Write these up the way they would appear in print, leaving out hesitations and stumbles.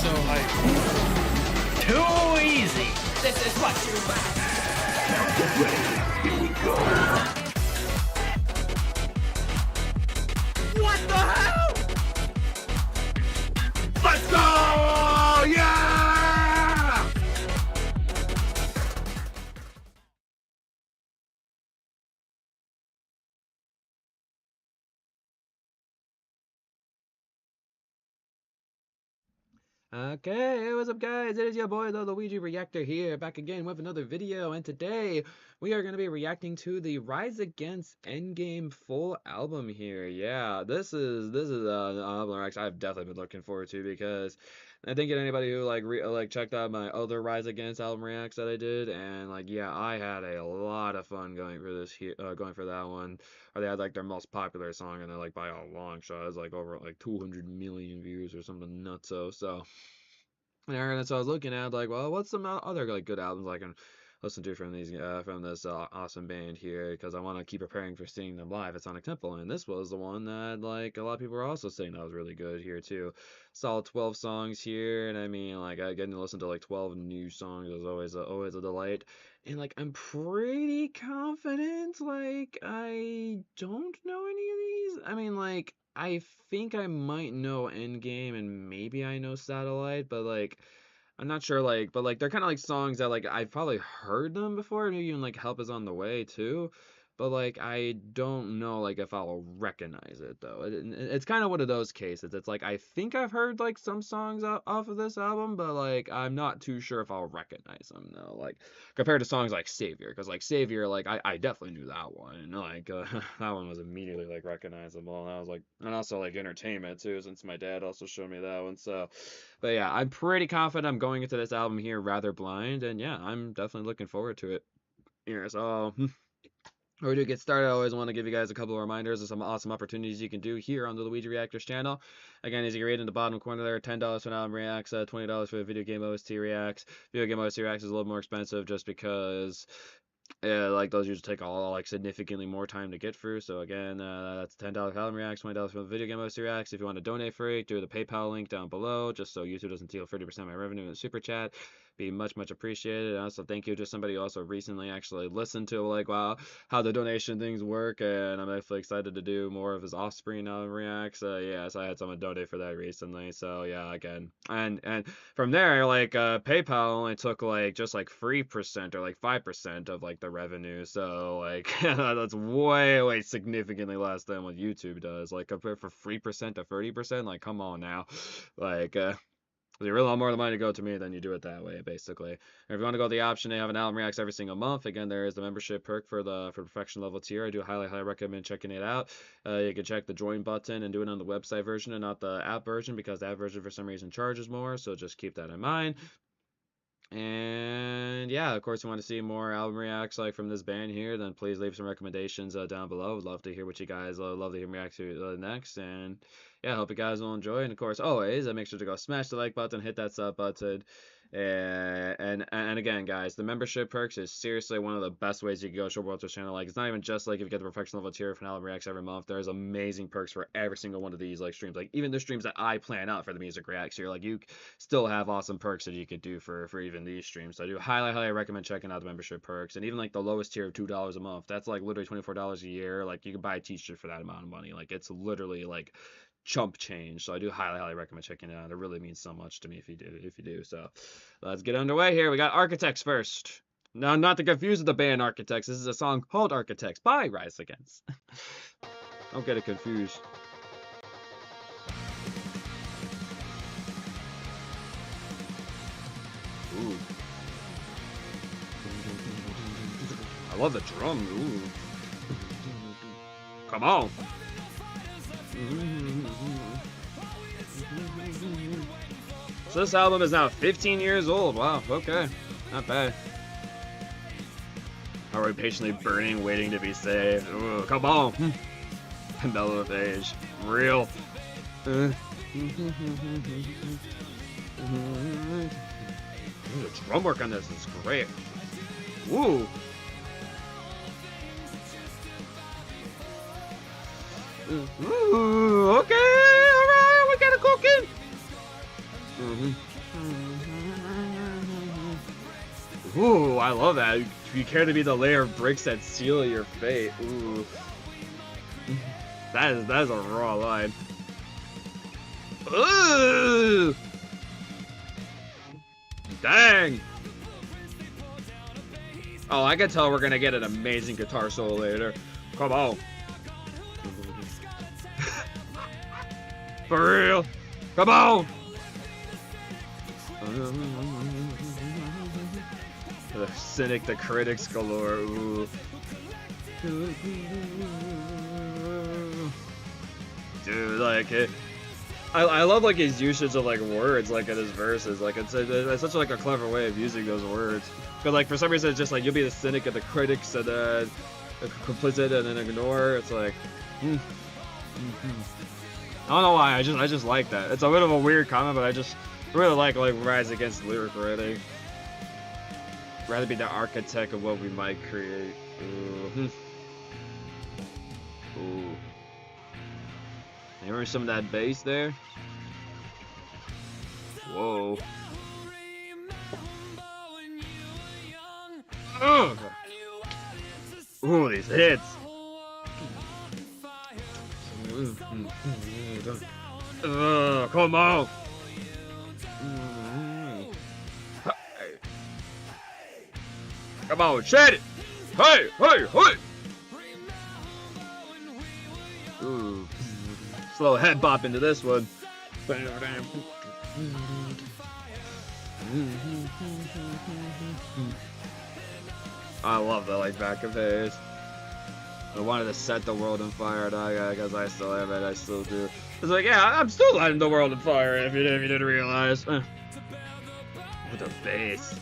so like too easy. This is what you want. Now get ready. Here we go. What the hell? Let's go! Yeah! Okay, what's up guys? It is your boy the Luigi Reactor here, back again with another video, and today we are going to be reacting to the Rise Against Endgame full album here. Yeah, this is an album I've definitely been looking forward to, because I think anybody who like checked out my other Rise Against album reacts that I did, and like yeah, I had a lot of fun going for this going for that one. Or they had like their most popular song, and they're like by a long shot, it was like over like 200 million views or something nutso. So and so I was looking at like, well, what's some other like good albums I can listen to from these from this awesome band here, because I want to keep preparing for seeing them live at Sonic Temple. And this was the one that like a lot of people were also saying that was really good here too. Saw 12 songs here, and I mean like getting to listen to like 12 new songs is always a delight. And like I'm pretty confident like I don't know any of these. I mean like I think I might know Endgame and maybe I know Satellite, but like I'm not sure, like, but like they're kind of like songs that like I've probably heard them before, maybe even like Help Is On The Way too, but like I don't know like if I'll recognize it though. It's kind of one of those cases. It's like I think I've heard like some songs off of this album, but like I'm not too sure if I'll recognize them though. Like compared to songs like Savior, because like Savior, like I definitely knew that one. Like that one was immediately like recognizable, and I was like, and also like Entertainment too, since my dad also showed me that one. So, but yeah, I'm pretty confident I'm going into this album here rather blind, and yeah, I'm definitely looking forward to it. Here, so. Before we do get started, I always want to give you guys a couple of reminders of some awesome opportunities you can do here on the Luigi Reactors channel. Again, as you can read in the bottom corner there, $10 for an album reacts, $20 for the video game OST reacts. Video game OST reacts is a little more expensive just because like those usually take all like significantly more time to get through. So again, that's $10 album reacts, $20 for the video game OST reacts. If you want to donate for it, do the PayPal link down below, just so YouTube doesn't steal 30% of my revenue in the super chat. Be much appreciated. And also thank you to somebody who also recently actually listened to like wow how the donation things work, and I'm actually excited to do more of his Offspring album reacts. Yeah, so I had someone donate for that recently. So yeah, again, and from there like PayPal only took like just like 3% or like 5% of like the revenue. So like that's way significantly less than what YouTube does. Like compared for 3% to 30%, like come on now, like you really want more of the money to go to me, then you do it that way, basically. And if you want to go the option, they have an album reacts every single month. Again, there is the membership perk for perfection level tier. I do highly recommend checking it out. You can check the join button and do it on the website version and not the app version, because the app version for some reason charges more. So just keep that in mind. And yeah, of course, if you want to see more album reacts like from this band here, then please leave some recommendations down below. Would love to hear what you guys love to hear me react to next. And yeah, I hope you guys will enjoy. And of course, always make sure to go smash the like button, hit that sub button. And again, guys, the membership perks is seriously one of the best ways you can go to support this channel. Like, it's not even just like if you get the perfection level tier for an album reacts every month. There's amazing perks for every single one of these like streams. Like even the streams that I plan out for the music reacts here, like you still have awesome perks that you could do for even these streams. So I do highly recommend checking out the membership perks. And even like the lowest tier of $2 a month, that's like literally $24 a year. Like you can buy a t-shirt for that amount of money. Like it's literally like chump change. So I do highly recommend checking it out. It really means so much to me if you do. So let's get underway here. We got Architects first. Now, not to confuse with the band Architects, this is a song called Architects by Rise Against. Don't get it confused. Ooh. I love the drum. Ooh. Come on. So this album is now 15 years old. Wow, okay. Not bad. Are we patiently burning, waiting to be saved? Ooh, come on. Mellow of age. Real. Ooh, the drum work on this is great. Woo. Ooh, okay, alright, we got it cooking. Ooh, I love that. You care to be the layer of bricks that seal your fate. Ooh. That is a raw line. Ooh! Dang! Oh, I can tell we're gonna get an amazing guitar solo later. Come on. For real. Come on! The cynic, the critics galore. Ooh. Dude, like it. I love like his usage of like words like in his verses. Like it's such like a clever way of using those words. But like for some reason it's just like you'll be the cynic and the critics and then complicit and then ignore. It's like, I don't know why. I just like that. It's a bit of a weird comment, but I just really like Rise Against lyric writing. Rather be the architect of what we might create. Ooh. Ooh. Remember some of that bass there? Whoa. Ugh. Ooh, these hits. Come on. Come on, shed it. Hey, hey, hey. Ooh. Slow head bop into this one. I love the like back of his. I wanted to set the world on fire, and I guess I still have it. I still do. It's like, yeah, I'm still lighting the world on fire. If you didn't realize. With the bass.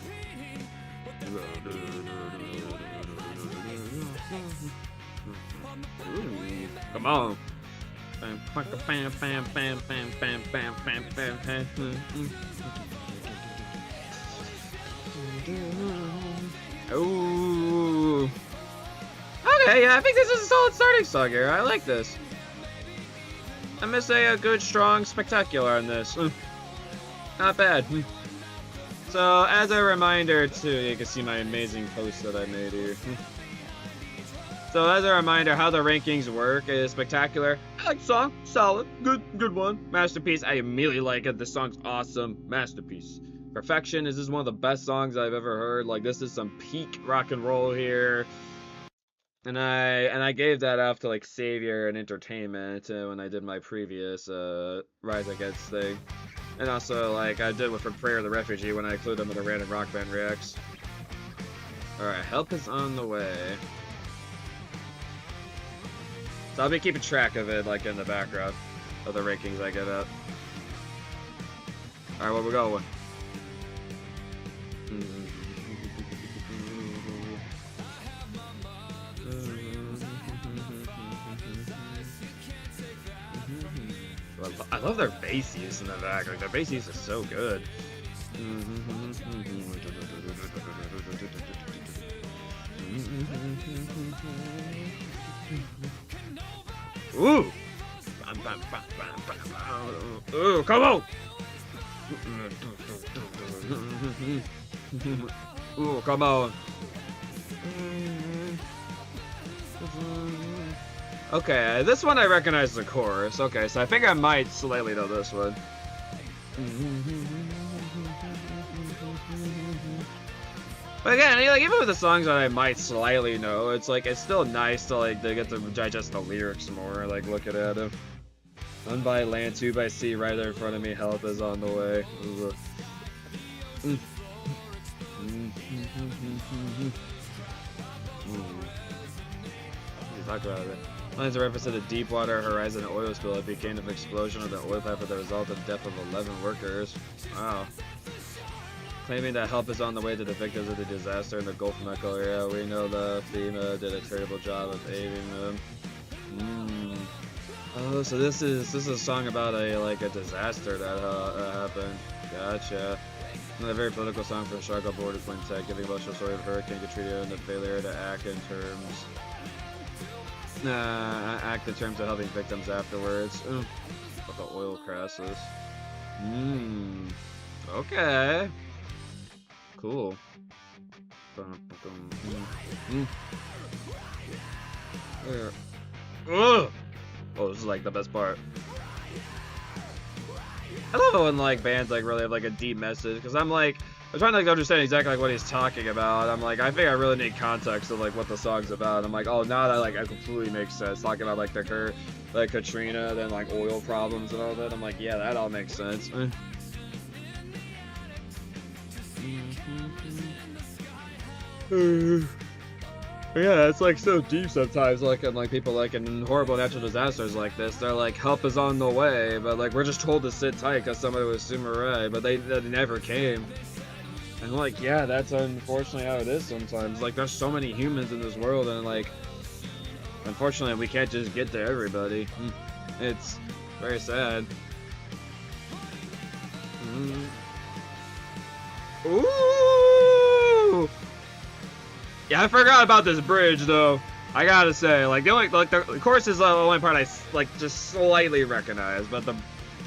Ooh, come on. Ooh. Okay, yeah, I think this is a solid starting song here. I like this. I'm gonna say a good, strong, spectacular on this. Not bad. So, as a reminder too, you can see my amazing post that I made here. So as a reminder, how the rankings work is spectacular. I like the song, solid, good one. Masterpiece, I immediately like it. The song's awesome. Masterpiece. Perfection, is this one of the best songs I've ever heard. Like this is some peak rock and roll here. And I gave that off to like Savior and Entertainment when I did my previous Rise Against thing. And also like I did with Prayer the Refugee when I included them in the Random Rock Band Reacts. Alright, help is on the way. So I'll be keeping track of it, like, in the background of the rankings I get up. Alright, where we going? I love their bass use in the back. Like, their bass use is so good. Ooh! Ooh, come on! Ooh, come on. Okay, this one I recognize the chorus. Okay, so I think I might slightly know this one. But again, like, even with the songs that I might slightly know, it's like it's still nice to like they get to digest the lyrics more. Like looking at them. 1 by land, 2 by sea, right there in front of me. Help is on the way. Talk about it. Lines a reference to the Deepwater Horizon oil spill. It became an explosion of the oil pipe with the result of death of 11 workers. Wow. Claiming that help is on the way to the victims of the disaster in the Gulf of Mexico area. We know the FEMA did a terrible job of aiding them. Oh, so this is a song about a disaster that happened. Gotcha. Another very political song from Chicago Border Quintet, giving emotional story of Hurricane Katrina and the failure to act in terms of helping victims afterwards. But the oil crisis. Okay. Cool. Ugh. Oh, this is like the best part. I love it when like bands like really have like a deep message, because I'm trying to like understand exactly like what he's talking about. I'm like, I think I really need context of like what the song's about. I'm like, oh, now that like it completely makes sense. Talking about like like Katrina, then like oil problems and all that. I'm like, yeah, that all makes sense. Yeah, it's like so deep sometimes, like, and like people like in horrible natural disasters like this, they're like, help is on the way, but like we're just told to sit tight because somebody was Sumerai, but they never came. And like, yeah, that's unfortunately how it is sometimes. Like, there's so many humans in this world, and like, unfortunately, we can't just get to everybody. It's very sad. Ooh! Yeah, I forgot about this bridge though. I gotta say, like the chorus is the only part I like just slightly recognize, but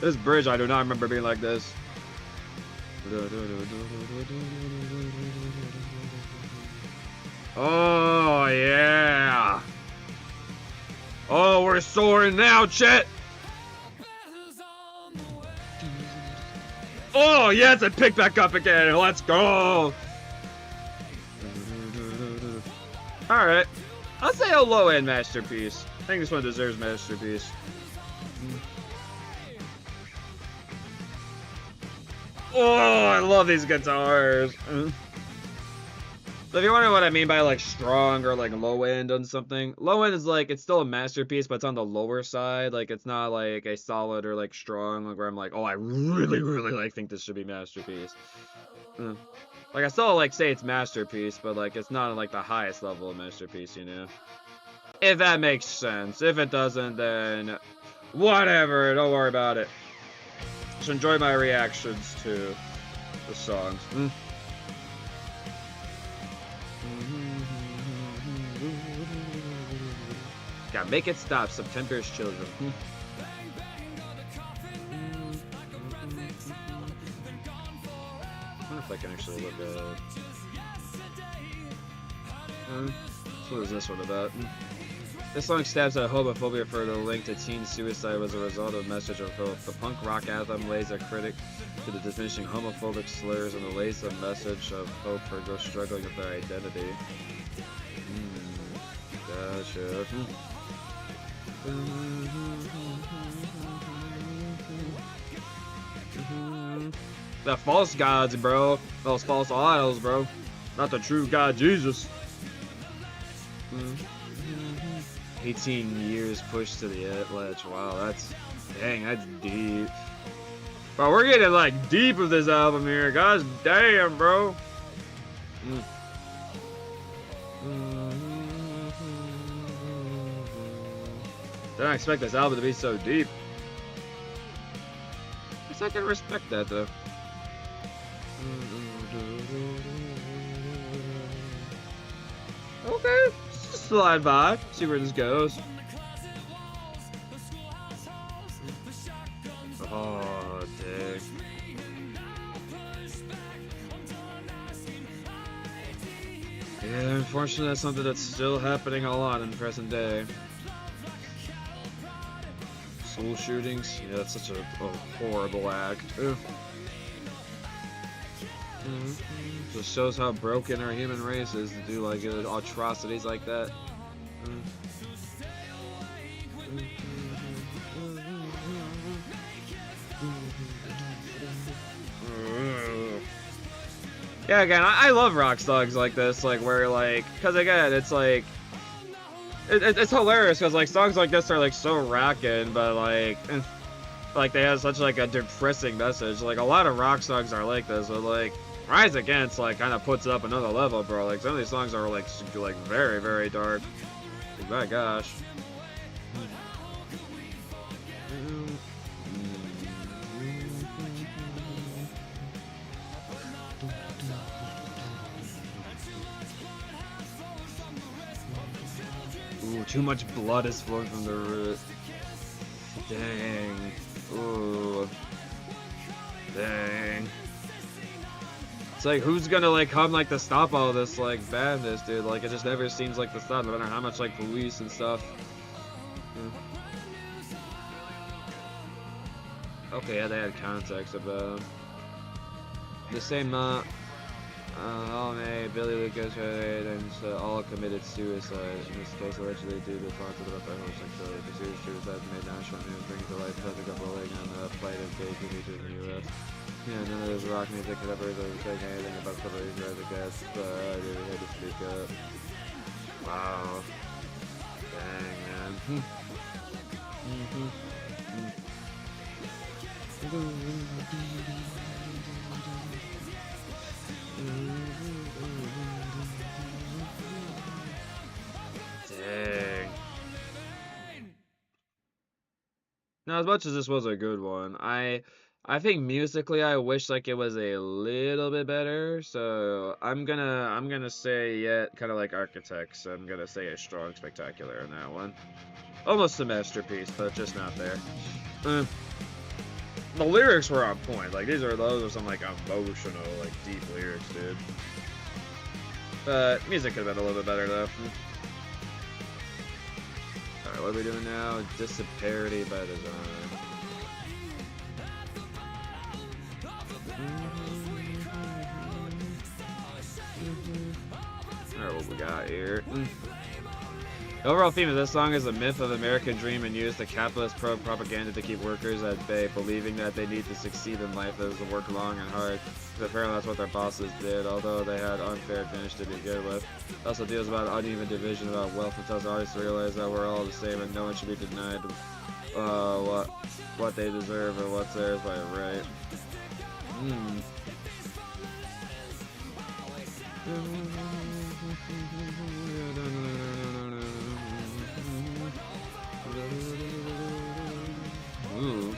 this bridge I do not remember being like this. Oh yeah. Oh, we're soaring now, Chet. Oh yes, it picked back up again. Let's go. Alright, I'll say a low-end masterpiece. I think this one deserves masterpiece. Oh, I love these guitars. So if you wonder what I mean by like strong or like low-end on something, low-end is like, it's still a masterpiece, but it's on the lower side. Like, it's not like a solid or like strong, like where I'm like, oh, I really like think this should be masterpiece. Like, I still like say it's masterpiece, but like it's not like the highest level of masterpiece, you know? If that makes sense. If it doesn't, then whatever, don't worry about it. Just enjoy my reactions to the songs. Gotta make it stop, September's children. I wonder if I can actually look at so what is this one about? This song stabs at homophobia for the link to teen suicide was a result of a message of hope. The punk rock anthem lays a critic to the diminishing homophobic slurs and lays a message of hope for those struggling with their identity. Gotcha. The false gods, bro. Those false idols, bro. Not the true God, Jesus. 18 years pushed to the edge. Wow, that's... Dang, that's deep. Bro, we're getting, like, deep with this album here. God damn, bro. Didn't expect this album to be so deep. I guess I can respect that, though. Okay, just slide by, see where this goes. Oh, dang. Yeah, unfortunately, that's something that's still happening a lot in the present day. School shootings, yeah, that's such a horrible act. Just shows how broken our human race is to do like atrocities like that. Yeah, again, I love rock songs like this, like where like, cause again, it's like, it's hilarious because like songs like this are like so rockin', but like they have such like a depressing message. Like a lot of rock songs are like this, but like Rise Against like kind of puts it up another level, bro. Like some of these songs are like very dark. Like, my gosh. Ooh, too much blood is flowing from the root. Dang. Ooh. Dang. like, who's gonna, like, come, like, to stop all this, like, badness, dude? Like, it just never seems like to stop, no matter how much, like, police and stuff. Okay, yeah, they had context about the same month. Billy Lucas and all committed suicide. In this case, allegedly due to thoughts about their homosexuality. The serious suicide made national news, bringing to light such a couple laying on the plight of gay communities in the U.S. Yeah, none of this rock music could ever say anything about some of these guys, I guess, but I really had to speak up. Wow. Dang, man. Dang. Now, as much as this was a good one, I think musically I wish like it was a little bit better. So I'm gonna say kind of like Architects. I'm gonna say a strong spectacular on that one. Almost a masterpiece, but just not there. The lyrics were on point. Like those are some like emotional, like deep lyrics, dude. But music could have been a little bit better though. Alright, what are we doing now? Disparity by design. Alright, what we got here? The overall theme of this song is the myth of the American dream and use the capitalist propaganda to keep workers at bay, believing that they need to succeed in life as to work long and hard. Because apparently that's what their bosses did, although they had unfair advantage to begin with. It also deals about uneven division about wealth and tells the artists to realize that we're all the same and no one should be denied what they deserve or what's theirs by right. Ooh.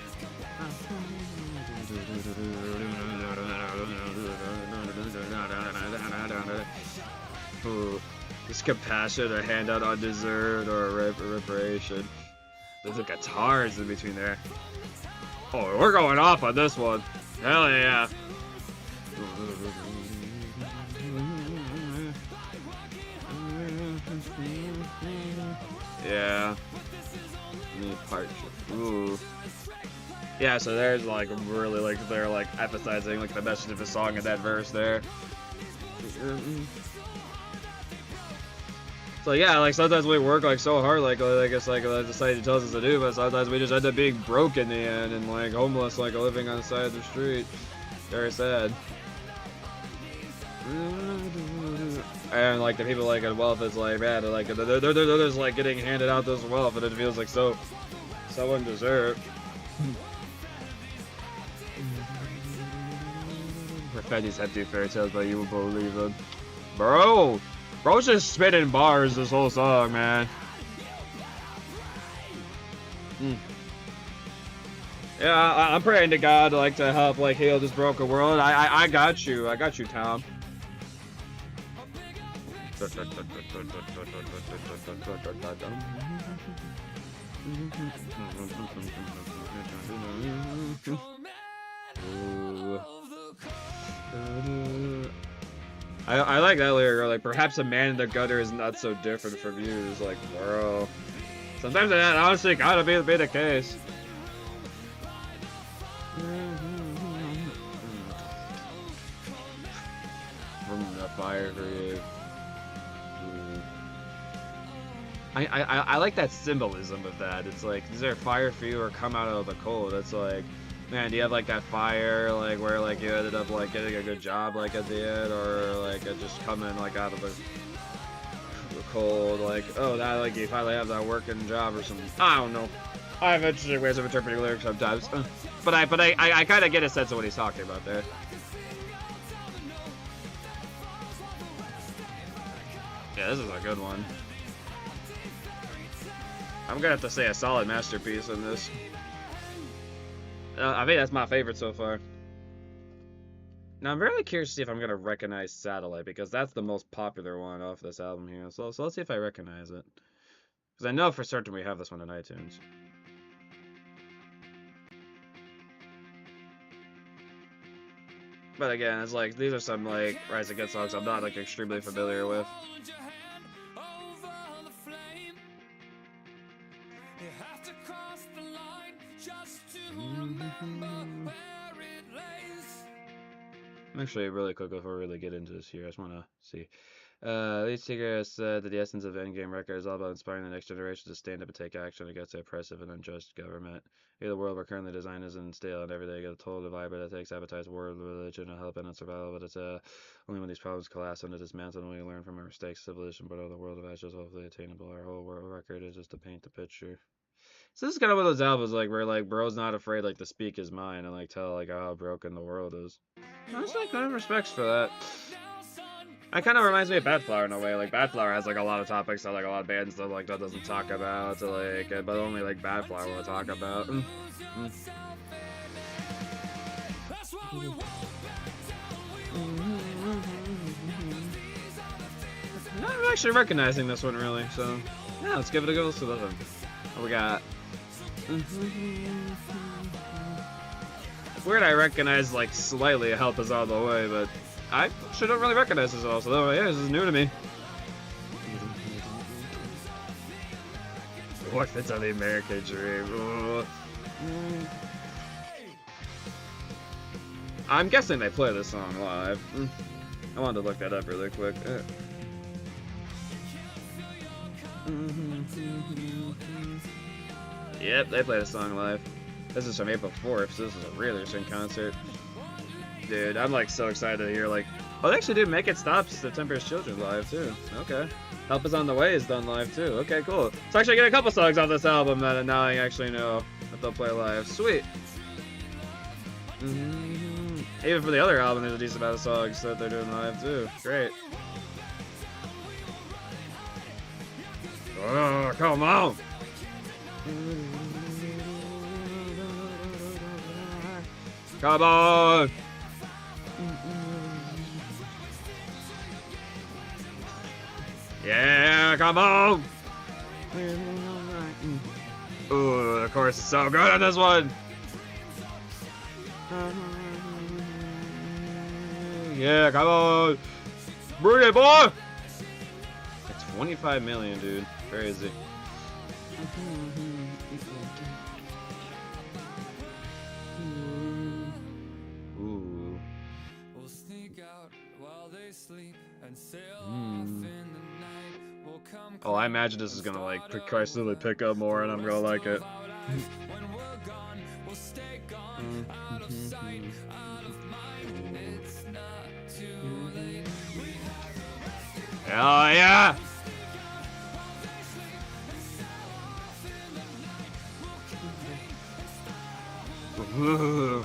Ooh. This compassion, a handout undeserved, or a reparation. There's a guitars in between there. Oh, we're going off on this one. Hell yeah. Yeah. Ooh. Yeah, so there's like really like they're like emphasizing like the message of the song in that verse there. So yeah, like sometimes we work like so hard, like it's like the society tells us to do, but sometimes we just end up being broke in the end and like homeless, like living on the side of the street. Very sad. And like the people like in wealth, it's like man, they're just like getting handed out this wealth, and it feels like so undeserved. Fetty's empty fairy tales, but you will believe them. Bro's just spitting bars this whole song, man. Yeah, I'm praying to God like to help like heal this broken world. I got you, Tom. I like that lyric, like, perhaps a man in the gutter is not so different from you. It's like, bro. Sometimes that honestly gotta be the case. From the fire for you. I like that symbolism of that. It's like, is there fire for you or come out of the cold? It's like, man, do you have like that fire, like where like you ended up like getting a good job like at the end, or like just coming like out of the cold, like oh that like you finally have that working job or something. I don't know. I have interesting ways of interpreting lyrics sometimes, but I kind of get a sense of what he's talking about there. Yeah, this is a good one. I'm gonna have to say a solid masterpiece in this. I think that's my favorite so far. Now I'm really curious to see if I'm gonna recognize Satellite, because that's the most popular one off this album here. So let's see if I recognize it, because I know for certain we have this one on iTunes. But again, it's like these are some like Rise Against songs I'm not like extremely familiar with. Actually, really quick before we really get into this here, I just want to see. Lead singer said that the essence of Endgame record is all about inspiring the next generation to stand up and take action against the oppressive and unjust government. In the world where currently design is in stale and every day get a total divider that takes appetites, war, religion, and help in survival, but it's only when these problems collapse under dismantled and we learn from our mistakes, civilization, but other world of ashes hopefully attainable. Our whole world record is just to paint the picture. So this is kind of one of those albums like where like bro's not afraid like to speak his mind and like tell like how broken the world is. Honestly, kind of respects for that. It kind of reminds me of Bad Flower in a way. Like Bad Flower has like a lot of topics that like a lot of bands that like that doesn't talk about, like but only like Bad Flower will talk about. Not actually recognizing this one really, so yeah, let's give it a go. Let's listen. What we got? It's weird I recognize like slightly Help Is On The Way, but I actually don't really recognize this at all, so yeah, this is new to me. What fits on the American Dream? I'm guessing they play this song live. I wanted to look that up really quick. Yep, they play the song live. This is from April 4th, so this is a really recent concert. Dude, I'm like so excited to hear like, oh, they actually do Make It Stop September's Children live too. Okay. Help Is On The Way is done live too. Okay, cool. So actually I get a couple songs off this album that now I actually know that they'll play live. Sweet. Even for the other album, there's a decent amount of songs that they're doing live too. Great. Oh, come on! Come on! Yeah, come on! Ooh, the chorus is so good on this one! Yeah, come on! Bring it, boy! It's 25 million, dude. Crazy. Ooh. We'll sneak out while they sleep and sail off in the night. We'll come. Oh, I imagine this is gonna like progressively pick up more, and I'm gonna like it. When we're gone, we'll stay gone, out of sight, out of mind. It's not too late. Hell yeah! Ooh.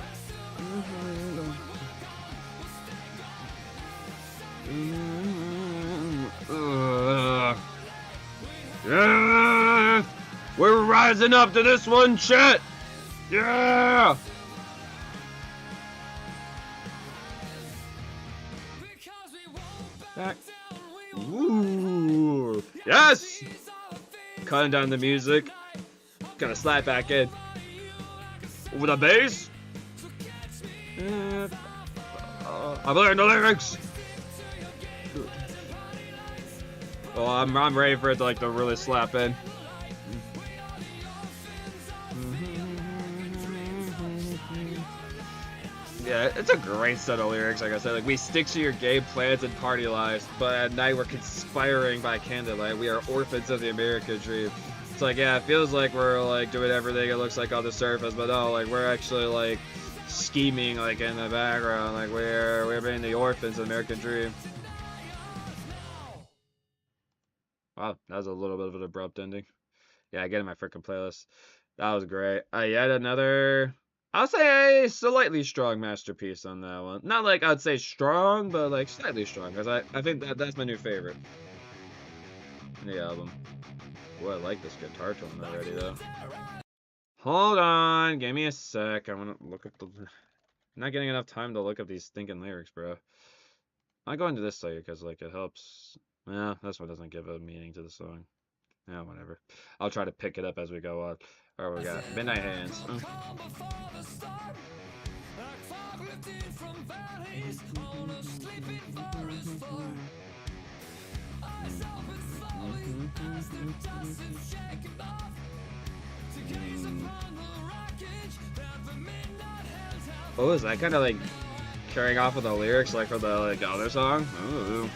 Yeah! We're rising up to this one, shit! Yeah! Back. Ooh! Yes! Cutting down the music. Gonna slide back in. With the bass. I'm learning the lyrics. Oh, I'm ready for it to like to really slap in. Yeah, it's a great set of lyrics. Like I said, like we stick to your game plans and party lives, but at night we're conspiring by candlelight. We are orphans of the American dream. It's like, yeah, it feels like we're like doing everything it looks like on the surface, but no, like we're actually like scheming like in the background. Like we're being the orphans of the American dream. Wow, that was a little bit of an abrupt ending. Yeah, get in my freaking playlist. That was great. Yet another, I'll say a slightly strong masterpiece on that one. Not like I'd say strong, but like slightly strong, because I think that's my new favorite in the album. Boy, I like this guitar tone already, though. Hold on, give me a sec. I want to look up the. I'm not getting enough time to look up these stinking lyrics, bro. I go into this later because like it helps. Yeah, this one doesn't give a meaning to the song. Yeah, whatever. I'll try to pick it up as we go on. Alright, we got Midnight Hands. Oh, is that kind of like carrying off with the lyrics like for the like other song? Ooh,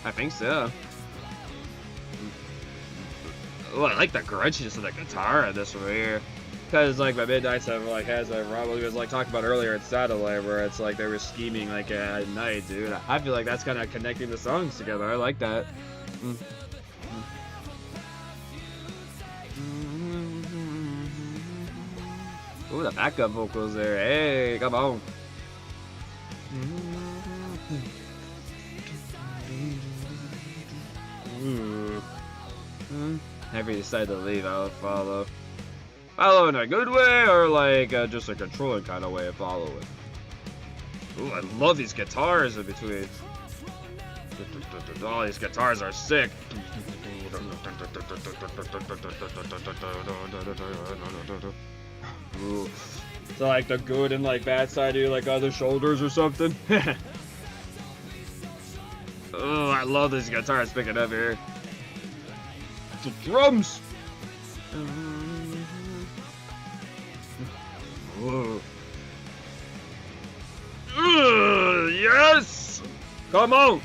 I think so. Oh, I like the grunchiness of the guitar in this one here. Because like my Midnights have like has like Rob was like talking about earlier at Satellite where it's like they were scheming like at night, dude. I feel like that's kind of connecting the songs together. I like that. Ooh, the backup vocals there. Hey, come on. If you decide to leave, I'll follow. Follow in a good way or like just a controlling kind of way of following. Ooh, I love these guitars in between. All these guitars are sick. Ooh. So like the good and like bad side of you, like other shoulders or something. Oh, I love these guitars picking up here. The drums. Whoa. Yes! Come on!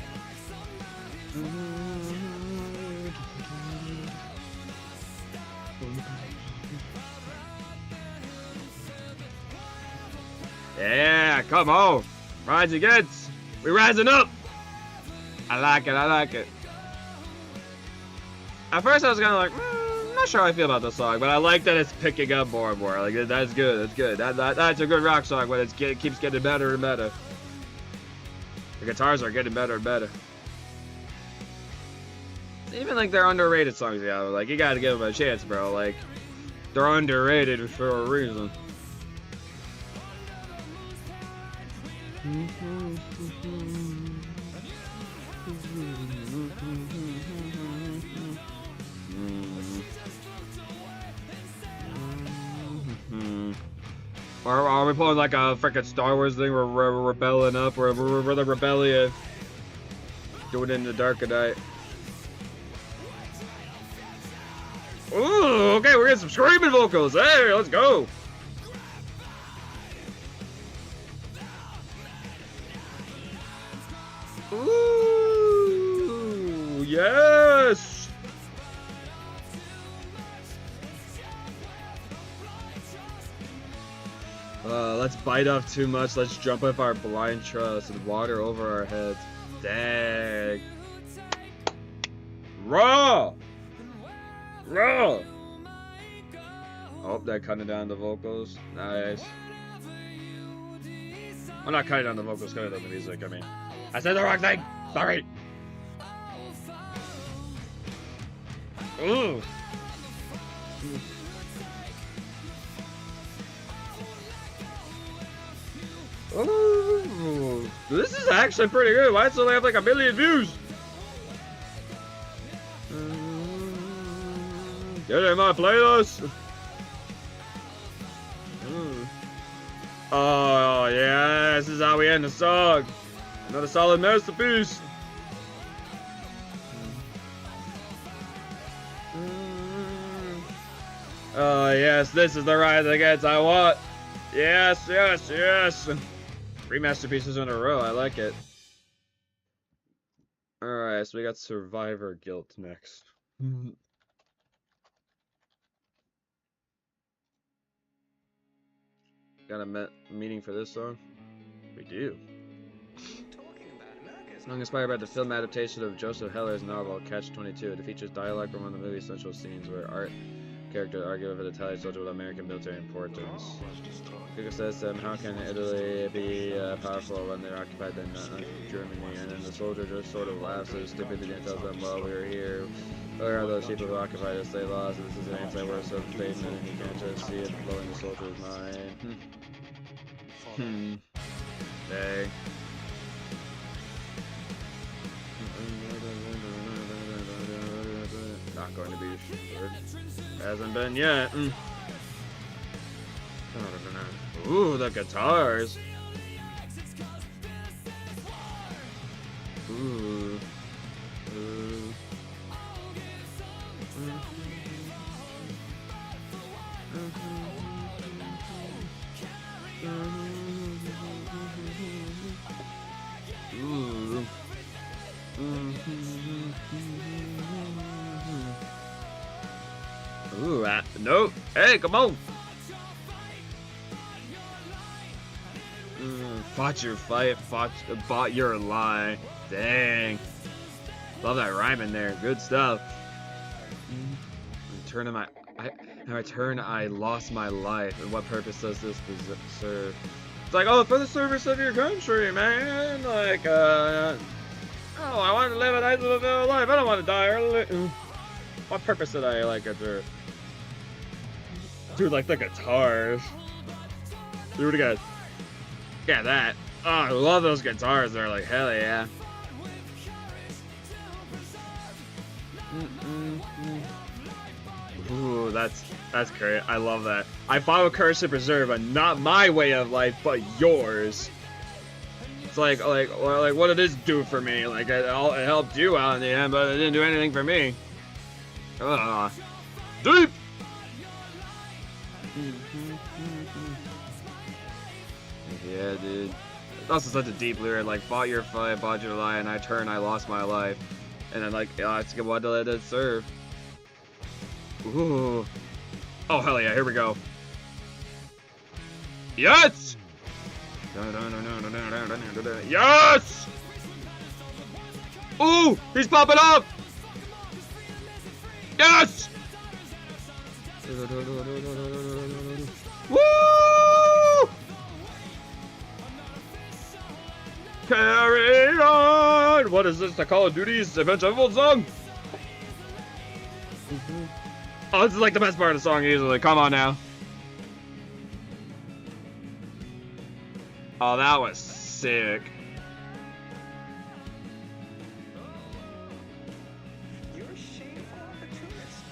Yeah, come on! Rise against! We're rising up! I like it, I like it. At first I was kind of like, not sure how I feel about this song, but I like that it's picking up more and more. Like, that's good, that's good. That's a good rock song, but it keeps getting better and better. The guitars are getting better and better. Even like they're underrated songs, yeah. Like, you gotta give them a chance, bro. Like, they're underrated for a reason. Are we pulling like a freaking Star Wars thing where we're rebelling up, we're the rebellion, doing it in the dark of night? Ooh, okay, we're getting some screaming vocals. Hey, let's go. Ooh, yes. Let's bite off too much. Let's jump up our blind trust and water over our heads. Dang. Raw. Raw. Oh, they're cutting down the vocals. Nice. I'm not cutting down the vocals, cutting down the music. I mean, I said the wrong thing. Sorry. Ooh. Ooh, this is actually pretty good. Why does it only have like 1 million views? Get in my playlist. Oh yeah, this is how we end the song. Another solid masterpiece. Oh yes, this is the rise against I want. Yes, yes, yes. 3 masterpieces in a row. I like it. Alright, so we got Survivor Guilt next. Got a meaning for this song? We do. Song inspired by the film adaptation of Joseph Heller's novel Catch-22. It features dialogue from one of the movie's central scenes where art characters argue over the Italian soldier with American military importance. Google says how can Italy be powerful when they're occupied in Germany? And then the soldier just sort of laughs at stupidity and tells them, well, we were here. Where are those people who occupied us? They lost. This is an anti-war statement, and you can't just see it blowing the soldier's mind. Dang. Not going to be short. Hasn't been yet. Ooh, the guitars. No. Hey, come on. Fought your fight, bought your lie. Dang. Love that rhyme in there. Good stuff. In return, I lost my life. And what purpose does this serve? It's like, oh, for the service of your country, man. Like, oh, I want to live a nice little life. I don't want to die early. What purpose did I, like, enter? Dude, like the guitars. Dude, we got. Yeah, that. Oh, I love those guitars. They're like, hell yeah. Ooh, that's great. I love that. I follow Curse to Preserve, but not my way of life, but yours. It's like what did this do for me? Like, it helped you out in the end, but it didn't do anything for me. Deep. Yeah, dude. That's also such a deep lyric. Like, fought your fight, bought your lie, and I lost my life. And then, like, what did it serve? Ooh. Oh, hell yeah, here we go. Yes! Yes! Ooh, he's popping up! Yes! Woo! Carry on! What is this? The Call of Duty's Adventure Evil song? Oh, this is like the best part of the song easily. Come on now. Oh, that was sick. You're a shameful opportunist.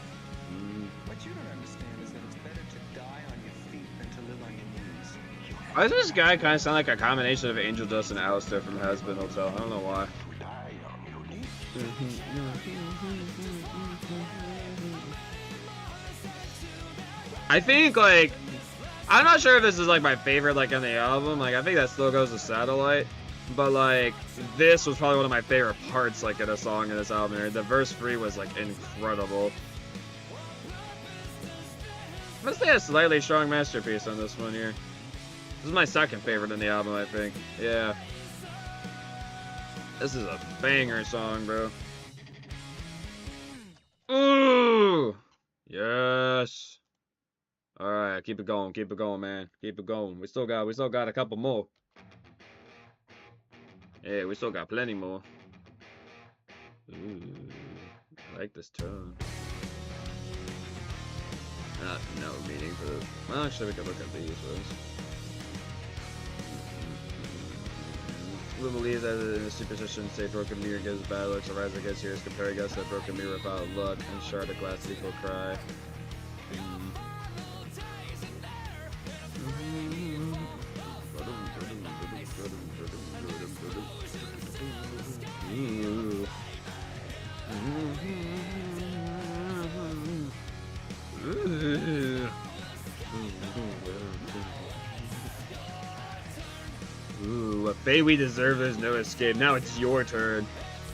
What you don't understand is that it's better to die on your feet than to live on your knees. Why does this guy kind of sound like a combination of Angel Dust and Alistair from Husband Hotel? I don't know why. I think, like, I'm not sure if this is, like, my favorite, like, on the album. Like, I think that still goes to Satellite. But, like, this was probably one of my favorite parts, like, in a song in this album. The verse 3 was, like, incredible. I'm gonna say a slightly strong masterpiece on this one here. This is my second favorite in the album, I think. Yeah. This is a banger song, bro. Ooh! Yes! Alright, keep it going, man. Keep it going. We still got a couple more. Yeah, we still got plenty more. Ooh, I like this tone. No meaning for this. Well, actually, we could look at these ones. We believe that in the superstition, say broken mirror gives bad looks, arise against heroes, comparing us to a broken mirror without luck, and shard of glass equal cry. Ooh. Ooh, what fate we deserve, there's no escape. Now it's your turn.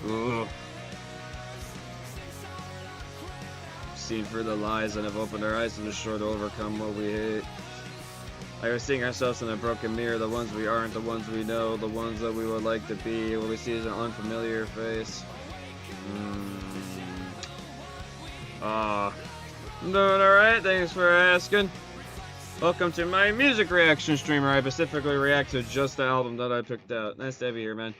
Ooh. Seen through the lies and have opened our eyes to the shore to overcome what we hate. Like we're seeing ourselves in a broken mirror, the ones we aren't, the ones we know, the ones that we would like to be. What we see is an unfamiliar face. I'm doing alright, thanks for asking. Welcome to my music reaction stream where I specifically react to just the album that I picked out. Nice to have you here, man.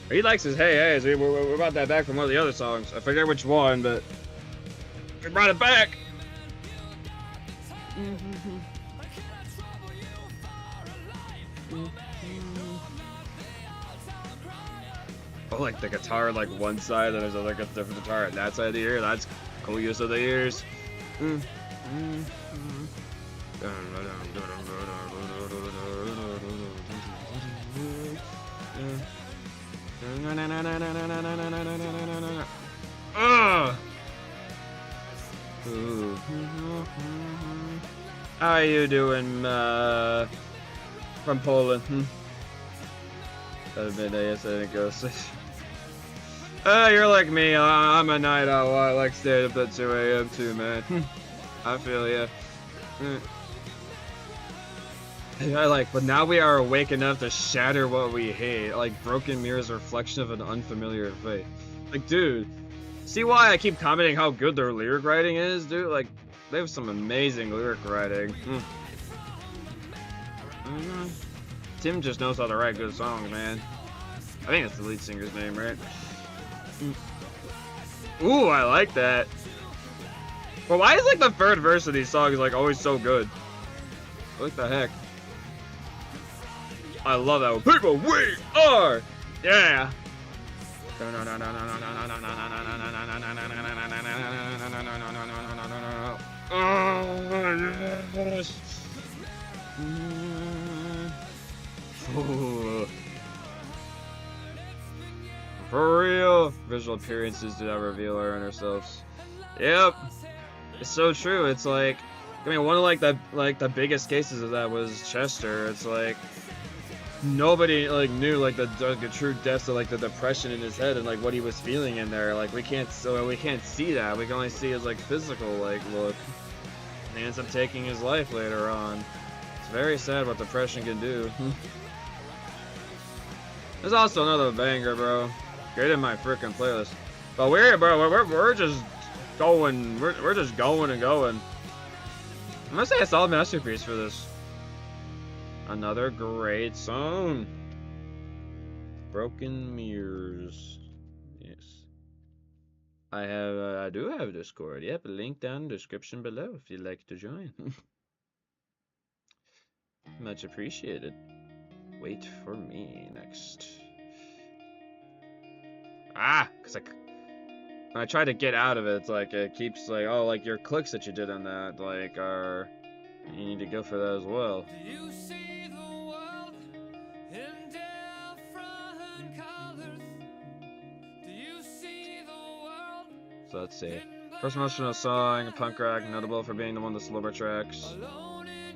He likes his hey hey. We're about that back from one of the other songs. I forget which one, but we brought it back. Oh, like the guitar, like one side, and there's a different guitar on that side of the ear. That's cool use of the ears. How you doing, from Poland? That admit, I guess I didn't go. You're like me. I'm a night owl. I like staying up at 2 a.m. too, man. I feel ya. But now we are awake enough to shatter what we hate. Like, broken mirrors, reflection of an unfamiliar fate. Like, dude, see why I keep commenting how good their lyric writing is, dude? Like, they have some amazing lyric writing. Tim just knows how to write good songs, man. I think that's the lead singer's name, right? Ooh, I like that. But why is like the third verse of these songs like always so good? What the heck? I love that one. People, we are! Yeah! Ooh. For real, visual appearances do not reveal our inner selves. Yep, it's so true. It's like, I mean, one of the biggest cases of that was Chester. It's like nobody like knew like the true depths of like the depression in his head and like what he was feeling in there. Like we can't see that. We can only see his like physical like look. And he ends up taking his life later on. It's very sad what depression can do. There's also another banger, bro. Get in my freaking playlist. But we're just going. We're just going and going. I'm gonna say a solid masterpiece for this. Another great song. Broken Mirrors. Yes. I do have Discord. Yep, link down in the description below if you'd like to join. Much appreciated. Wait for me next. Cause when I try to get out of it, it's like it keeps like, oh, like your clicks that you did on that, like are you need to go for that as well. You see the world in different colors. Do you see the world? So let's see. First emotional song, punk rock, notable for being the one of the slower tracks.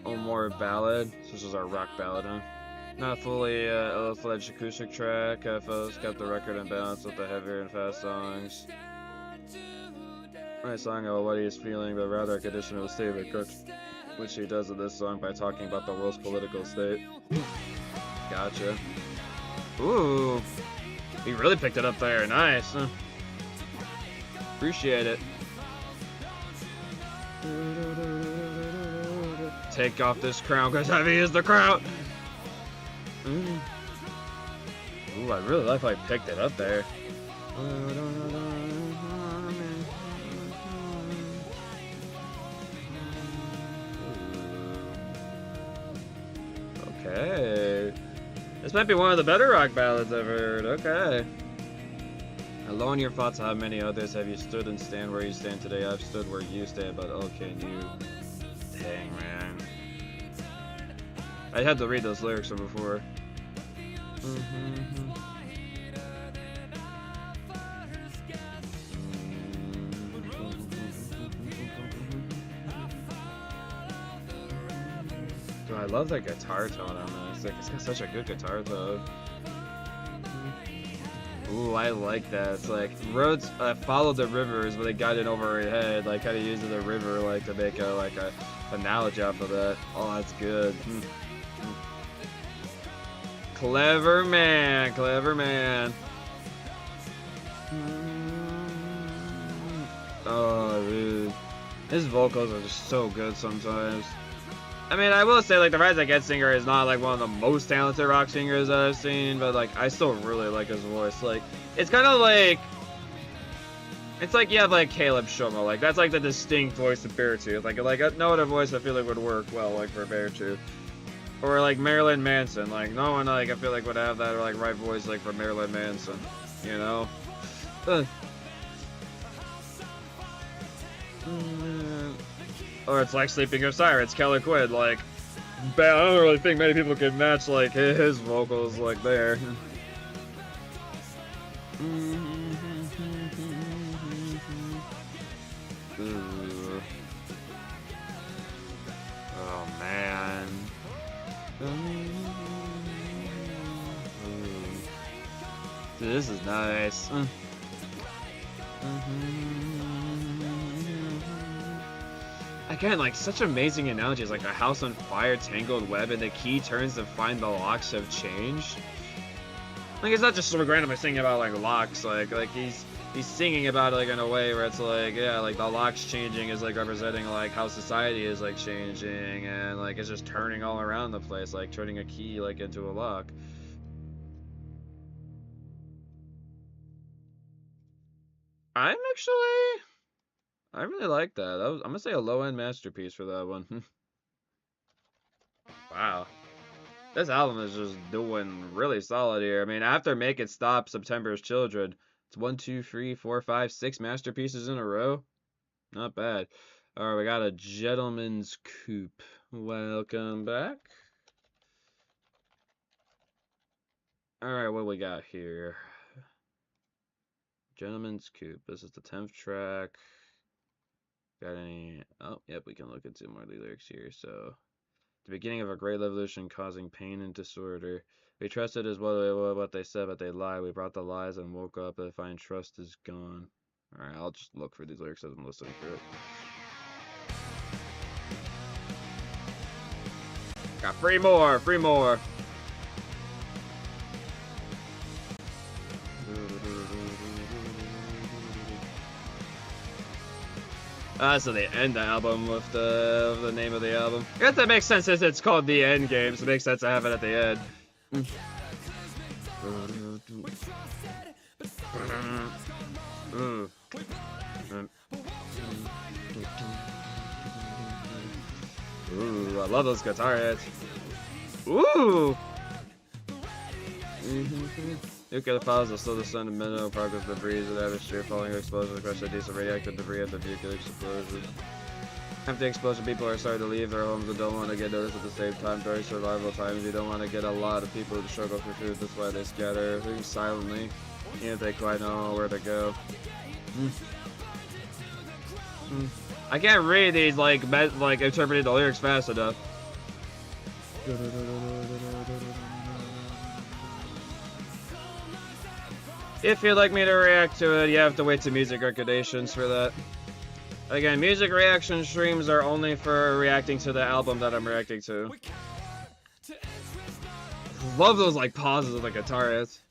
Oh, more ballad. So this is our rock ballad, huh? Not fully fledged acoustic track. Fellas kept the record in balance with the heavier and fast songs. Not a song about what he is feeling, but rather a condition of a state of the cook, which he does in this song by talking about the world's political state. Gotcha. Ooh, he really picked it up there. Nice. Appreciate it. Take off this crown, cause heavy is the crown. Ooh, I really like how I picked it up there. Okay. This might be one of the better rock ballads I've heard. Okay. Alone your thoughts, how many others have you stood and stand where you stand today? I've stood where you stand, but oh, can you? Dang, man. I had to read those lyrics from before. Dude, I love that guitar tone on this. Like, it's got such a good guitar tone. Ooh, I like that. It's like roads follow the rivers, but they got it over her head. Like, kind of using the river like to make a analogy off of that. Oh, that's good. Clever man, clever man. Oh, dude. His vocals are just so good sometimes. I mean, I will say, like, the Rise Against singer is not, like, one of the most talented rock singers that I've seen, but, like, I still really like his voice. Like, it's kind of like... It's like you have, like, Caleb Shomo. Like, that's, like, the distinct voice of Beartooth. Like, no other voice I feel like would work well, like, for Beartooth. Or like Marilyn Manson, like no one like I feel like would have that or like right voice like for Marilyn Manson, you know. Or it's like Sleeping of Sirens, Kelly Quinn. Like I don't really think many people can match like his vocals like there. Oh man. Dude, this is nice. Again, like, such amazing analogies, like a house on fire, tangled web, and the key turns to find the locks have changed. Like, it's not just sort of randomly singing about, like, locks, like he's singing about it, like, in a way where it's like, yeah, like, the locks changing is, like, representing, like, how society is, like, changing, and, like, it's just turning all around the place, like, turning a key, like, into a lock. I really like that. I'm gonna say a low-end masterpiece for that one. Wow. This album is just doing really solid here. I mean, after Make It Stop, September's Children, it's 1, 2, 3, 4, 5, 6 masterpieces in a row. Not bad. Alright, we got a Gentleman's Coupe. Welcome back. Alright, what we got here? Gentleman's Coupe. This is the 10th track. Got any... Oh, yep, we can look into more of the lyrics here. So, the beginning of a great revolution causing pain and disorder. We trusted as well what they said, but they lied. We brought the lies and woke up to find trust is gone. Alright, I'll just look for these lyrics as I'm listening through it. Got three more! So they end the album with the name of the album. I guess that makes sense since it's called The Endgame, so it makes sense to have it at the end. Ooh, I love those guitar hits. Ooh! Nuclear files are still the sun and mineral progress debris of the atmosphere following explosions across the diesel radioactive debris after nuclear explosions. After the explosion, people are starting to leave their homes and don't want to get noticed at the same time. During survival times, you don't want to get a lot of people to struggle for food. That's why they scatter things silently, even if they quite know where to go. I can't read these like interpreting the lyrics fast enough. If you'd like me to react to it, you have to wait to music recommendations for that. Again, music reaction streams are only for reacting to the album that I'm reacting to. Love those like pauses of the guitar hits.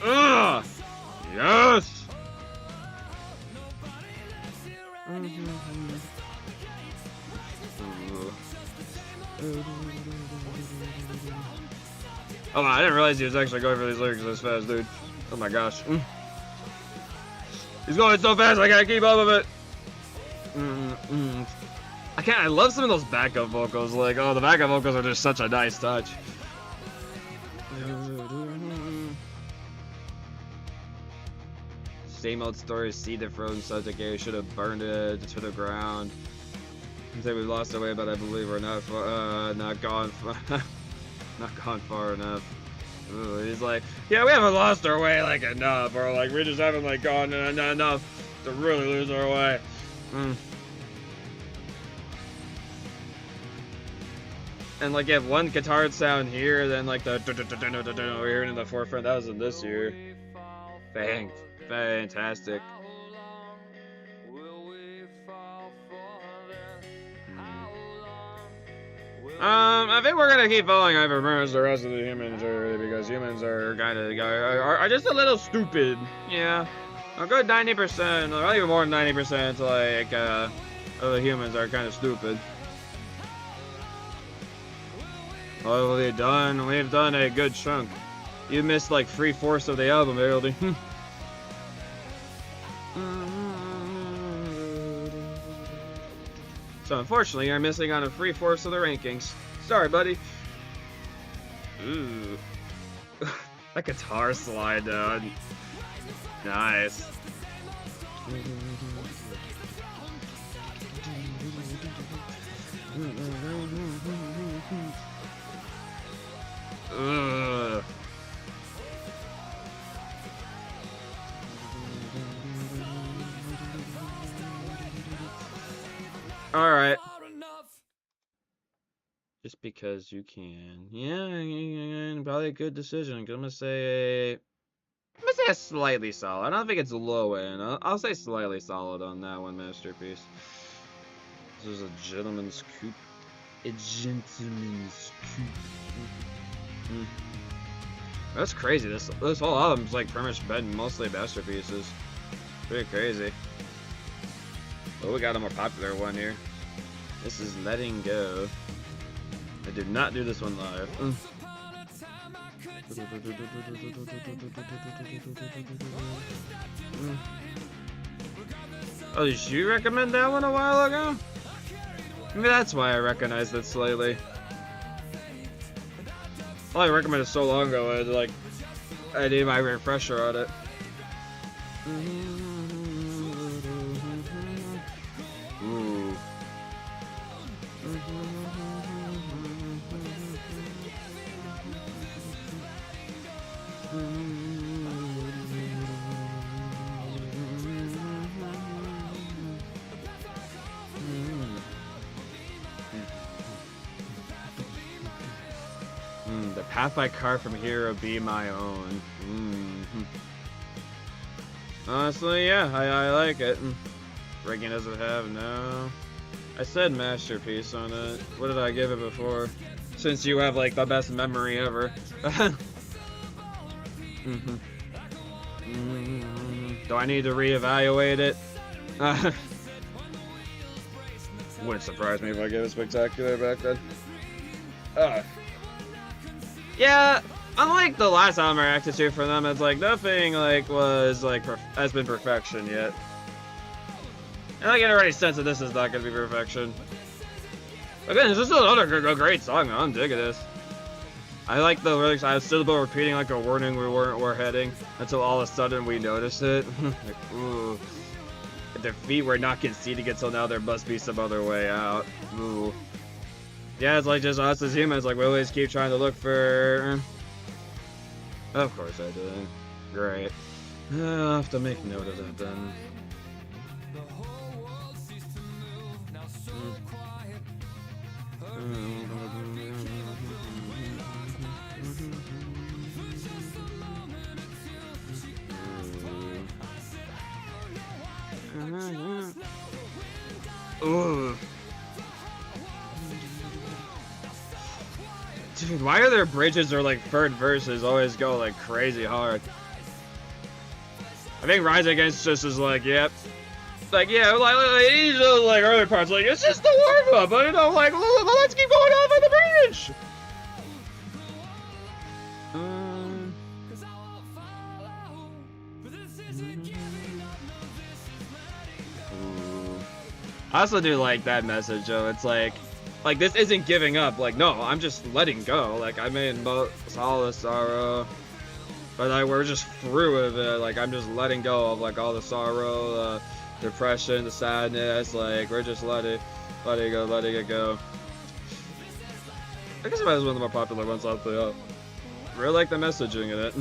Ugh! Yes! Oh, I didn't realize he was actually going for these lyrics this fast, dude. Oh my gosh. He's going so fast, I can't keep up with it. I love some of those backup vocals. Like, oh, the backup vocals are just such a nice touch. Same old story, see the frozen subject here, should have burned it to the ground. I say we've lost our way, but I believe we're not gone far enough. Ooh, he's like, yeah, we haven't lost our way like enough, or like we just haven't like gone enough to really lose our way. And like you have one guitar sound here, then like the we're hearing in the forefront. That was in this year. Fantastic. I think we're gonna keep following Ivermere as the rest of the humans are, because humans are are just a little stupid. Yeah, a good 90%, or even more than 90%, like of the humans are kind of stupid. Well, we've done a good chunk. You missed like 3/4 of the album, barely. So unfortunately, you're missing on a 3/4 of the rankings. Sorry, buddy. Ooh. That guitar slide, dude. Nice. Ugh. All right. Just because you can. Yeah, probably a good decision. I'm gonna say a slightly solid. I don't think it's low end. I'll say slightly solid on that one, Masterpiece. This is a gentleman's coupe. A gentleman's coupe. That's crazy. This whole album's like pretty much been mostly masterpieces. Pretty crazy. But we got a more popular one here. This is Letting Go. I did not do this one live. Oh, did you recommend that one a while ago? Maybe that's why I recognized it slightly. Well, I recommended it so long ago, I need my refresher on it. Ooh. The path by car from here will be my own. Honestly, yeah, I like it. Ranking does it have? No. I said masterpiece on it. What did I give it before? Since you have like the best memory ever. Do I need to reevaluate it? Wouldn't surprise me if I gave it spectacular back then. Yeah, unlike the last album I reacted to for them, it's like nothing has been perfection yet. And I can already sense that this is not gonna be perfection. Again, this is another great song. I'm digging this. I like the lyrics. I was still repeating like a warning we're heading until all of a sudden we notice it. Like, ooh. If their feet were not conceding until now, there must be some other way out. Ooh. Yeah, it's like just us as humans, like we always keep trying to look for... Of course I did. Great. I'll have to make note of that then. Ooh. Dude, why are their bridges or like third verses always go like crazy hard? I think Rise Against just is like, yep. Like, yeah, like early parts, like, it's just the warm-up, but you know, like, let's keep going off on the bridge! I also do like that message, though. It's like this isn't giving up. Like, no, I'm just letting go. Like, I made all the sorrow, but like we're just through with it. Like, I'm just letting go of like all the sorrow, the depression, the sadness. Like, we're just letting it go. I guess that was one of the more popular ones off the up. Really like the messaging in it.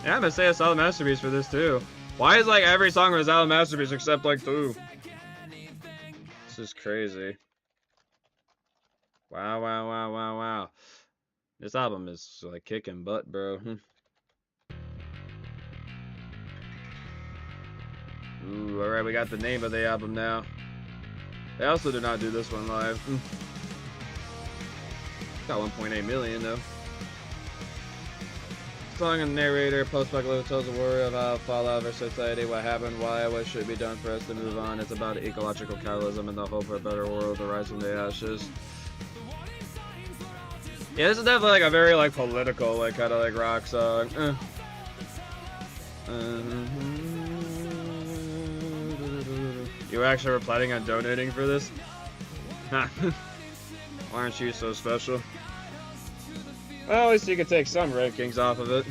Yeah, I'm gonna say a solid masterpiece for this too. Why is like every song was out of masterpiece except like two? This is crazy. Wow. This album is like kicking butt, bro. Ooh, alright, we got the name of the album now. They also did not do this one live. Got 1.8 million though. Song and narrator, post-apocalyptic tells the worry of how fallout of society, what happened, why, what should be done for us to move on. It's about ecological capitalism and the hope for a better world, the rise from the ashes. Yeah, this is definitely like a very like political, like kind of like rock song. You actually were planning on donating for this? Why aren't you so special? Well, at least you can take some rankings off of it.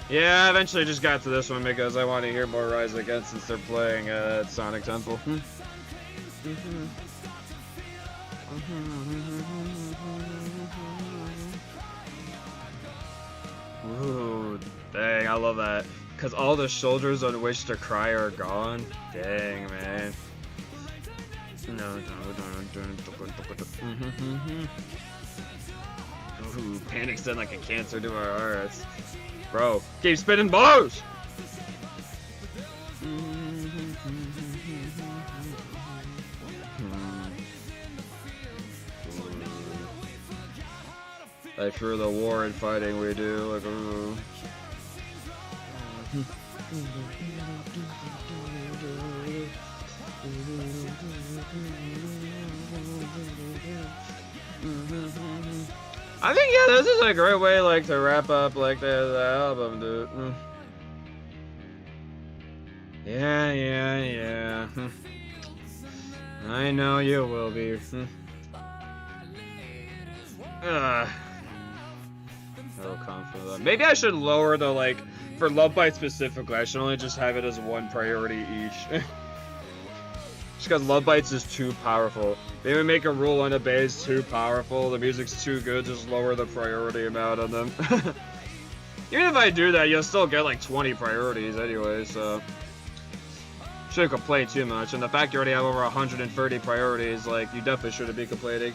Yeah, I eventually just got to this one because I want to hear more Rise Against since they're playing at Sonic Temple. Ooh, dang, I love that. Cause all the shoulders on which to cry are gone. Dang, man. No. Ooh, panic's done like a cancer to our hearts. Bro, keep spinning blows! Like for the war and fighting we do, like ooh. I think yeah, this is a great way like to wrap up like the album, dude. Yeah. I know you will be. No confident. Maybe I should lower the like for Love Bite specifically. I should only just have it as one priority each. Just because Love Bites is too powerful. Maybe make a rule on a bass too powerful. The music's too good. Just lower the priority amount on them. Even if I do that, you'll still get like 20 priorities anyway. So shouldn't complain too much. And the fact you already have over 130 priorities, like you definitely shouldn't be complaining.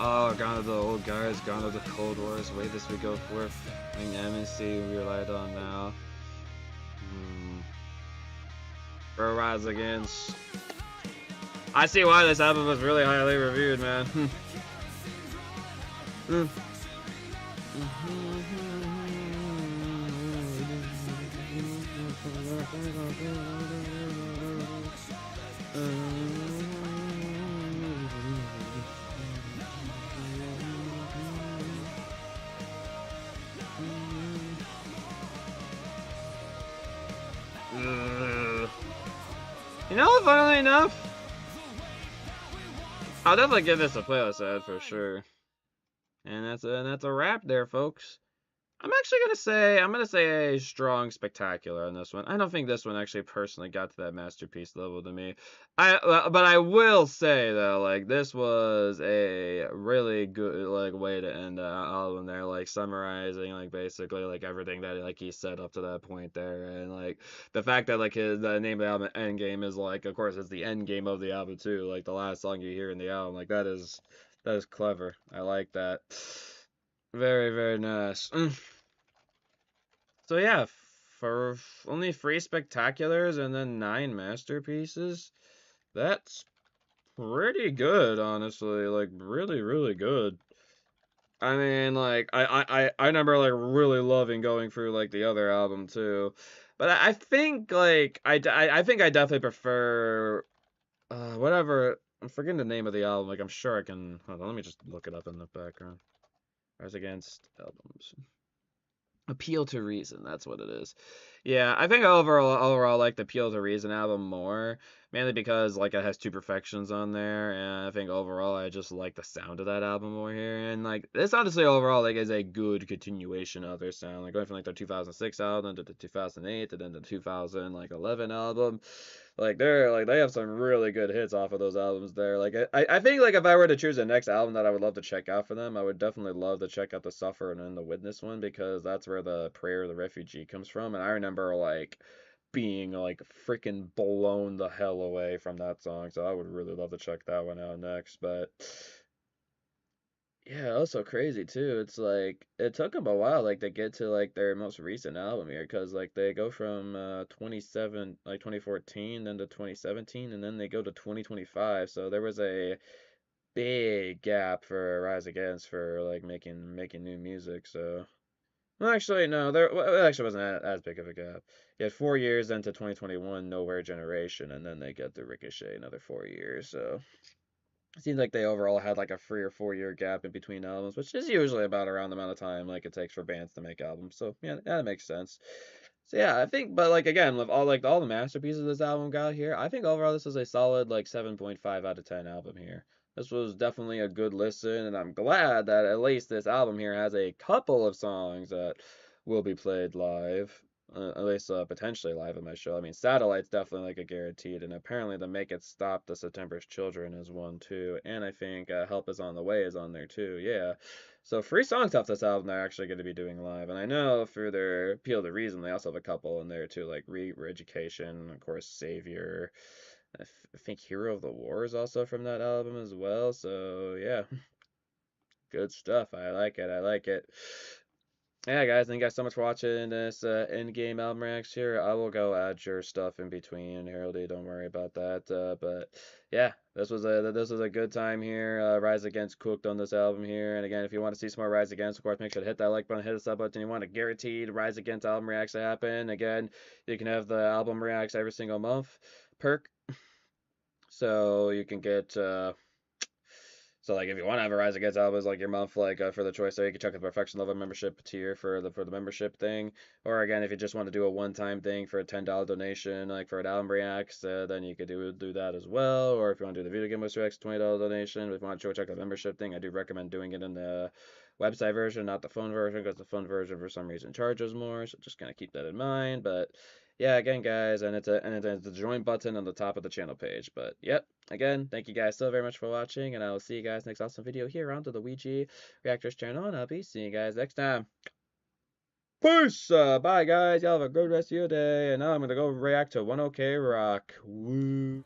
Oh, gone are the old guys, gone are the Cold Wars, way this we go for. Amnesty we relied on now. For Rise Against. I see why this album was really highly reviewed, man. You know, funnily enough, I'll definitely give this a playlist ad for sure. And that's a wrap there, folks. I'm gonna say a strong spectacular on this one. I don't think this one actually personally got to that masterpiece level to me. But I will say though, like this was a really good like way to end the album there, like summarizing like basically like everything that like he said up to that point there, and like the fact that like the name of the album Endgame is like, of course, it's the end game of the album too. Like the last song you hear in the album, like that is clever. I like that. Very, very nice. So yeah, for only 3 spectaculars and then 9 masterpieces, that's pretty good, honestly. Like really, really good. I mean, like I remember like really loving going through like the other album too, but I think like I think I definitely prefer whatever. I'm forgetting the name of the album. Like I'm sure I can. Hold on, let me just look it up in the background. Rise Against albums. Appeal to Reason, that's what it is. Yeah, I think overall like the Appeal to Reason album more, mainly because like it has 2 perfections on there, and I think overall I just like the sound of that album more here, and like this honestly overall like is a good continuation of their sound, like going from like their 2006 album to the 2008 and then the 2011 album. Like they have some really good hits off of those albums there. Like I think like if I were to choose the next album that I would love to check out for them, I would definitely love to check out the Suffer and then the Witness one, because that's where the Prayer of the Refugee comes from, and I remember like being like freaking blown the hell away from that song. So I would really love to check that one out next. But yeah, also crazy too. It's like it took them a while, like to get to like their most recent album here, because like they go from 2014, then to 2017, and then they go to 2025. So there was a big gap for Rise Against for like making new music. So well, actually no, it actually wasn't as big of a gap. You had 4 years into 2021, Nowhere Generation, and then they get the Ricochet another 4 years. So it seems like they overall had like a 3 or 4 year gap in between albums, which is usually about around the amount of time like it takes for bands to make albums. So yeah, that makes sense. So yeah, I think, but like again, with all the masterpieces this album got here, I think overall this is a solid like 7.5 out of 10 album here. This was definitely a good listen, and I'm glad that at least this album here has a couple of songs that will be played live. at least potentially live on my show. I mean, Satellite's definitely like a guaranteed, and apparently the Make It Stop the September's Children is one too, and I think Help Is On The Way is on there too. Yeah, so 3 songs off this album they're actually going to be doing live, and I know through their Appeal to Reason they also have a couple in there too, like Re-Education, of course, Savior. I think Hero of the War is also from that album as well. So yeah, good stuff. I like it. I like it. Yeah, guys, thank you guys so much for watching this Endgame album reacts here. I will go add your stuff in between, Heraldie. Don't worry about that. But yeah, this was a good time here. Rise Against cooked on this album here. And again, if you want to see some more Rise Against, of course, make sure to hit that like button, hit the sub button. You want a guaranteed Rise Against album reacts to happen. Again, you can have the album reacts every single month perk, so you can get. So like if you want to have a Rise Against album as like your month like for the choice there, you can check the Perfection Level membership tier for the membership thing. Or again, if you just want to do a one-time thing for a $10 donation, like for an album reacts, then you could do that as well. Or if you want to do the video game most reacts, $20 donation. If you want to check the membership thing, I do recommend doing it in the website version, not the phone version, because the phone version for some reason charges more. So just kind of keep that in mind. But yeah, again, guys, and it's a join button on the top of the channel page. But yep, again, thank you guys so very much for watching, and I will see you guys next awesome video here on the Luigi Reactors channel, and I'll be seeing you guys next time. Peace! Bye, guys. Y'all have a good rest of your day, and now I'm gonna go react to 1OK Rock. Woo!